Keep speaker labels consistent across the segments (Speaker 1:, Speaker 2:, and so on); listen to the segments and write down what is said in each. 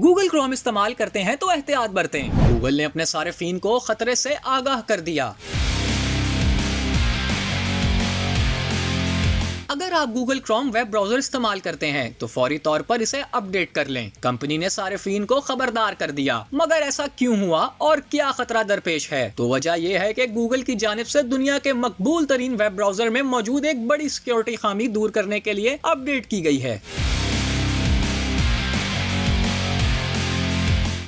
Speaker 1: Google Chrome इस्तेमाल करते हैं तो एहतियात बरतें। गूगल ने अपने सारिफीन को खतरे से आगाह कर दिया। अगर आप गूगल क्रोम वेब ब्राउजर इस्तेमाल करते हैं तो फौरी तौर पर इसे अपडेट कर लें। कंपनी ने सारिफीन को खबरदार कर दिया, मगर ऐसा क्यों हुआ और क्या खतरा दरपेश है? तो वजह यह है कि गूगल की जानिब से दुनिया के मकबूल तरीन वेब ब्राउजर में मौजूद एक बड़ी सिक्योरिटी खामी दूर करने के लिए अपडेट की गई है।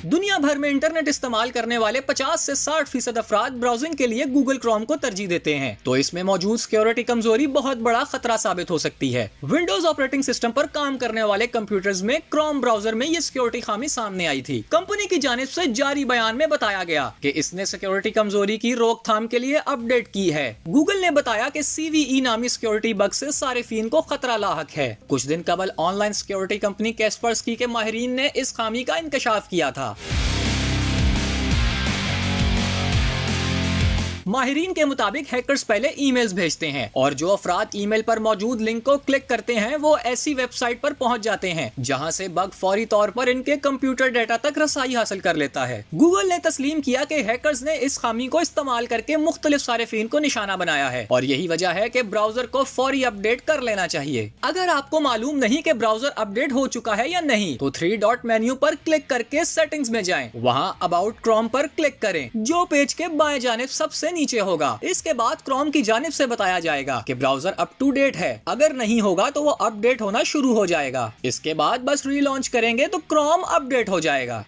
Speaker 1: दुनिया भर में इंटरनेट इस्तेमाल करने वाले 50 से 60% अफराद ब्राउजिंग के लिए गूगल क्रोम को तरजीह देते हैं, तो इसमें मौजूद सिक्योरिटी कमजोरी बहुत बड़ा खतरा साबित हो सकती है। विंडोज ऑपरेटिंग सिस्टम पर काम करने वाले कंप्यूटर्स में क्रोम ब्राउजर में ये सिक्योरिटी खामी सामने आई थी। कंपनी की जानिब से जारी बयान में बताया गया कि इसने सिक्योरिटी कमजोरी की रोकथाम के लिए अपडेट की है। गूगल ने बताया कि CVE नामी सिक्योरिटी बग से सारिफीन को खतरा लाहक है। कुछ दिन कबल ऑनलाइन सिक्योरिटी कंपनी कैस्परस्की के माहिरीन ने इस खामी का इंकशाफ किया था। माहिरीन के मुताबिक हैकर्स पहले ईमेल्स भेजते हैं और जो अफराद ईमेल पर मौजूद लिंक को क्लिक करते हैं वो ऐसी वेबसाइट पर पहुंच जाते हैं जहां से बग फौरी तौर पर इनके कंप्यूटर डेटा तक रसाई हासिल कर लेता है। गूगल ने तस्लीम किया कि हैकर्स ने इस खामी को इस्तेमाल करके मुख्तलिफ सारिफीन को निशाना बनाया है और यही वजह है कि ब्राउजर को फौरी अपडेट कर लेना चाहिए। अगर आपको मालूम नहीं कि ब्राउजर अपडेट हो चुका है या नहीं तो 3 डॉट मेन्यू पर क्लिक करके सेटिंग्स में जाएं। वहां अबाउट क्रोम पर क्लिक करें, जो पेज के बाएं जानिब सबसे नीचे होगा। इसके बाद क्रोम की जानिब से बताया जाएगा कि ब्राउजर अप टू डेट है। अगर नहीं होगा तो वो अपडेट होना शुरू हो जाएगा। इसके बाद बस रीलॉन्च करेंगे तो क्रोम अपडेट हो जाएगा।